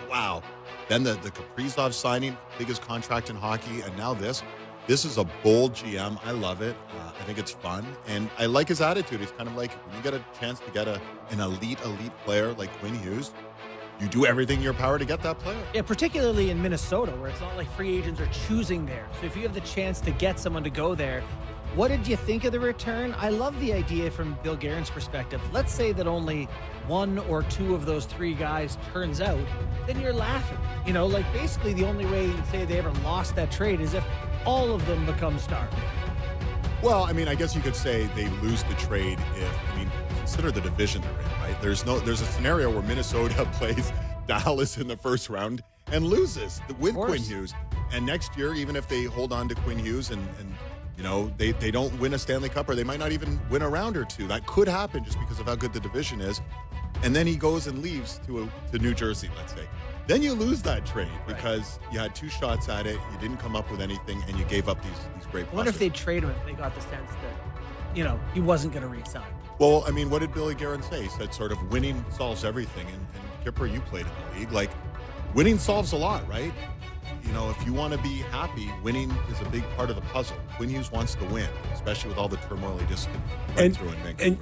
Wow. Then the Kaprizov signing, biggest contract in hockey, and now this. This is a bold GM. I love it. I think it's fun, and I like his attitude. It's kind of like when you get a chance to get an elite player like Quinn Hughes, you do everything in your power to get that player. Yeah, particularly in Minnesota, where it's not like free agents are choosing there. So if you have the chance to get someone to go there, what did you think of the return? I love the idea from Bill Guerin's perspective. Let's say that only one or two of those three guys turns out, then you're laughing. You know, like basically the only way you'd say they ever lost that trade is if all of them become stars. Well, I mean, I guess you could say they lose the trade consider the division they're in, right? There's a scenario where Minnesota plays Dallas in the first round and loses with Quinn Hughes. And next year, even if they hold on to Quinn Hughes and you know, they don't win a Stanley Cup, or they might not even win a round or two. That could happen just because of how good the division is. And then he goes and leaves to New Jersey, let's say. Then you lose that trade because you had two shots at it, you didn't come up with anything, and you gave up these great I wonder if they'd trade him if they got the sense that, you know, he wasn't going to re-sign. Well, I mean, what did Billy Guerin say? He said sort of winning solves everything. And Kipper, you played in the league. Like, winning solves a lot, right? You know, if you want to be happy, winning is a big part of the puzzle. Quinn Hughes wants to win, especially with all the turmoil he just went through in Vancouver. And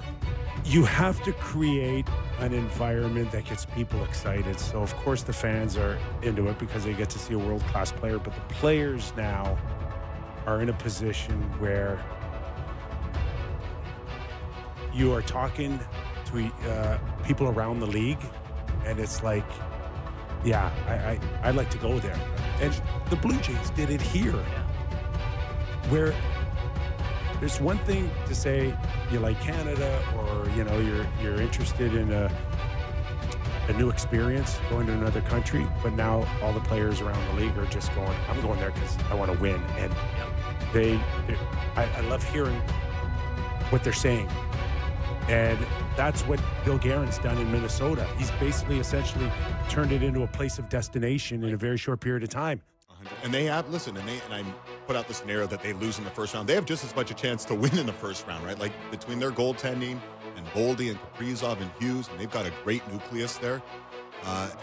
you have to create an environment that gets people excited. So, of course, the fans are into it because they get to see a world-class player. But the players now are in a position where you are talking to people around the league, and it's like, yeah, I'd like to go there. And the Blue Jays did it here, where there's one thing to say you like Canada, or you know you're interested in a new experience, going to another country, but now all the players around the league are just going, I'm going there because I want to win. And I love hearing what they're saying. And that's what Bill Guerin's done in Minnesota. He's basically essentially turned it into a place of destination in a very short period of time. And they have, and I put out the scenario that they lose in the first round. They have just as much a chance to win in the first round, right? Like between their goaltending and Boldy and Kaprizov and Hughes, and they've got a great nucleus there.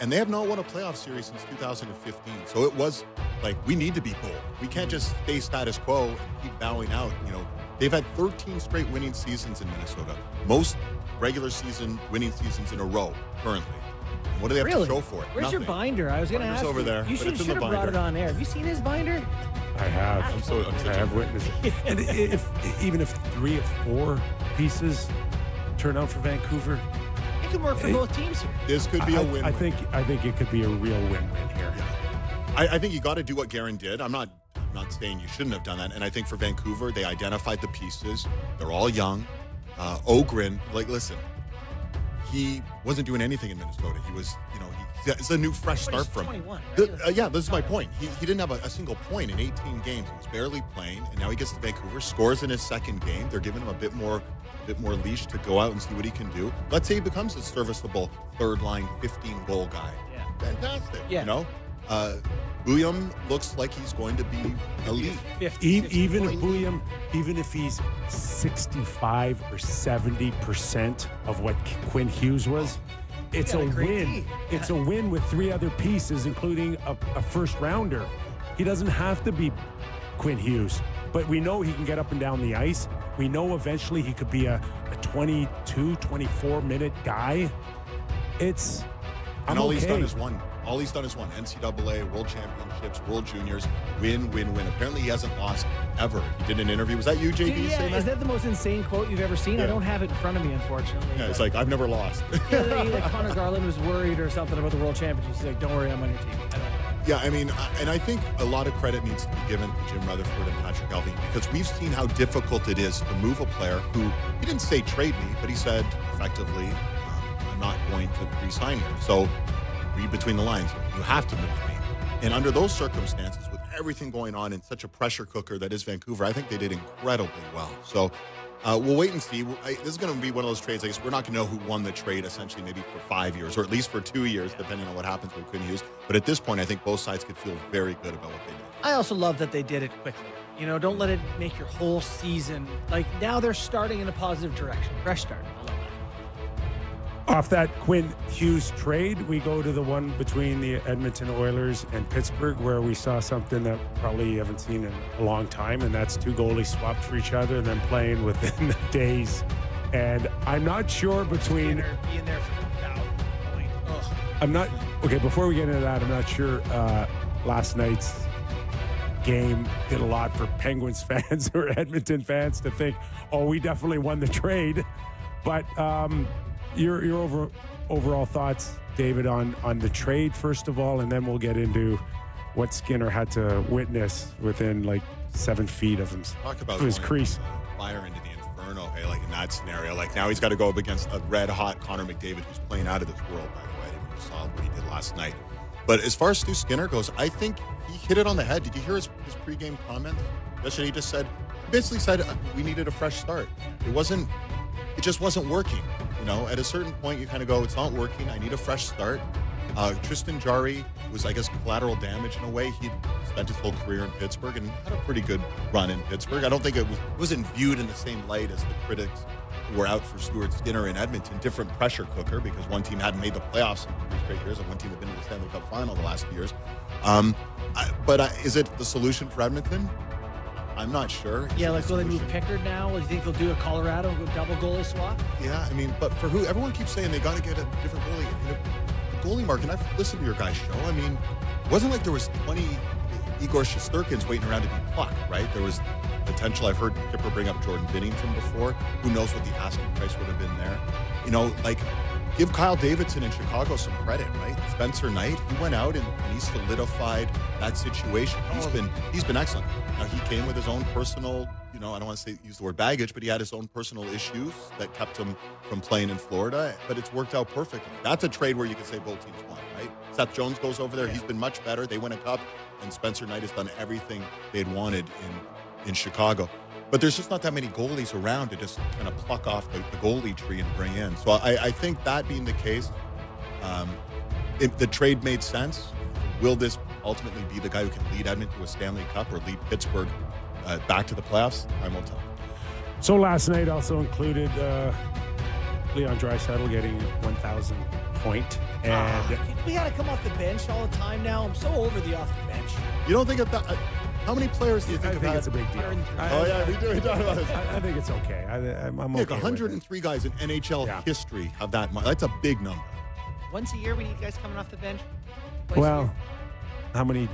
And they have not won a playoff series since 2015. So it was like, we need to be bold. We can't just stay status quo and keep bowing out. You know, they've had 13 straight winning seasons in Minnesota. Most regular season winning seasons in a row currently. And what do they have to show for it? Where's Nothing. your binder? I was going to ask over you. there. You should have brought it on air. Have you seen his binder? I have. I have witnessed it. And even if 3 or 4 pieces turn out for Vancouver, it could work for both teams here. This could be a win-win. I think it could be a real win-win here. Yeah. I think you got to do what Guerin did. I'm not saying you shouldn't have done that. And I think for Vancouver, they identified the pieces. They're all young. Ogren, like, listen, he wasn't doing anything in Minnesota. He was, you know, it's a new, fresh start from him. 21, right? Yeah, this is my point. He didn't have a single point in 18 games. He was barely playing, and now he gets to Vancouver, scores in his second game. They're giving him a bit more leash to go out and see what he can do. Let's say he becomes a serviceable third-line, 15-goal guy. Yeah. Fantastic, Yeah. you know? William looks like he's going to be elite. Even if he's 65 or 70% of what Quinn Hughes was, it's a win. It's a win with 3 other pieces, including a first rounder. He doesn't have to be Quinn Hughes, but we know he can get up and down the ice. We know eventually he could be a 22, 24-minute guy. All he's done is one. All he's done is one. NCAA, World Championships, World Juniors, win. Apparently he hasn't lost ever. He did an interview. Was that you, JB? Is that the most insane quote you've ever seen? Yeah. I don't have it in front of me, unfortunately. Yeah, it's like, I've never lost. Like Connor Garland was worried or something about the World Championships. He's like, don't worry, I'm on your team. Yeah, I mean, and I think a lot of credit needs to be given to Jim Rutherford and Patrick Alvin, because we've seen how difficult it is to move a player who, he didn't say trade me, but he said effectively, I'm not going to re-sign here. So read between the lines. You have to move me. And under those circumstances, with everything going on in such a pressure cooker that is Vancouver, I think they did incredibly well. So we'll wait and see. This is going to be one of those trades. I guess we're not going to know who won the trade essentially maybe for 5 years, or at least for 2 years, depending on what happens with Quinn Hughes. But at this point, I think both sides could feel very good about what they did. I also love that they did it quickly. You know, don't let it make your whole season. Like, now they're starting in a positive direction. Fresh start. I love that. Off that Quinn Hughes trade, we go to the one between the Edmonton Oilers and Pittsburgh, where we saw something that probably you haven't seen in a long time, and that's two goalies swapped for each other and then playing within the days. And I'm not sure between... Being there for that point. Ugh. I'm not... Okay, before we get into that, I'm not sure last night's game did a lot for Penguins fans or Edmonton fans to think, oh, we definitely won the trade. But... Your overall thoughts, David, on the trade, first of all, and then we'll get into what Skinner had to witness within like 7 feet of him. Talk about his crease. Fire into the inferno, hey, like in that scenario. Like now he's got to go up against a red-hot Connor McDavid who's playing out of this world, by the way. You saw what he did last night. But as far as Stu Skinner goes, I think he hit it on the head. Did you hear his pregame comments? Yesterday he just basically said we needed a fresh start. It just wasn't working. You know, at a certain point, you kind of go, it's not working. I need a fresh start. Tristan Jarry was, I guess, collateral damage in a way. He spent his whole career in Pittsburgh and had a pretty good run in Pittsburgh. I don't think it wasn't viewed in the same light as the critics who were out for Stuart Skinner in Edmonton. Different pressure cooker because one team hadn't made the playoffs in 3 straight years and one team had been in the Stanley Cup final the last few years. But is it the solution for Edmonton? I'm not sure. Yeah, like will they move Pickard now? Do you think they'll do a Colorado and go double goalie swap? Yeah, I mean, but for who? Everyone keeps saying they got to get a different goalie. You know, the goalie market, and I've listened to your guys' show. I mean, it wasn't like there was 20 Igor Shesterkins waiting around to be plucked, right? There was potential. I've heard Kipper bring up Jordan Binnington before. Who knows what the asking price would have been there? You know, like, give Kyle Davidson in Chicago some credit, right? Spencer Knight, he went out and he solidified that situation. He's been excellent. Now, he came with his own personal, you know, I don't want to use the word baggage, but he had his own personal issues that kept him from playing in Florida, but it's worked out perfectly. That's a trade where you could say both teams won, right? Seth Jones goes over there. He's been much better. They win a cup, and Spencer Knight has done everything they'd wanted in Chicago. But there's just not that many goalies around to just kind of pluck off the goalie tree and bring in. So I think that being the case, if the trade made sense, will this ultimately be the guy who can lead Edmonton to a Stanley Cup or lead Pittsburgh back to the playoffs? Time will tell. So last night also included Leon Draisaitl getting 1,000 point. And we got to come off the bench all the time now. I'm so over the off the bench. You don't think of that? How many players do you think I think it's a big deal. Oh, yeah, we do. Talk about it. I think it's okay. I'm okay. Look, 103 guys in NHL history have that much. That's a big number. Once a year, we need guys coming off the bench. Well, how many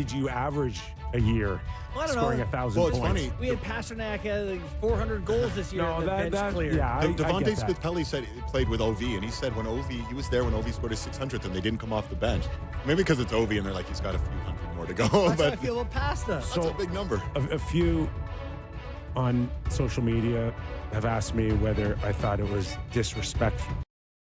do you average a year? Well, I don't scoring know. 1,000 Well, it's points? funny. We had Pasternak like 400 goals this year. No, the bench cleared. yeah. Devontae Smith-Pelly said he played with OV, and he said he was there when OV scored his 600th, and they didn't come off the bench. Maybe because it's OV, and they're like, he's got a few hundred more to go. That's but how I feel about Pasta. that's a big number. A few on social media have asked me whether I thought it was disrespectful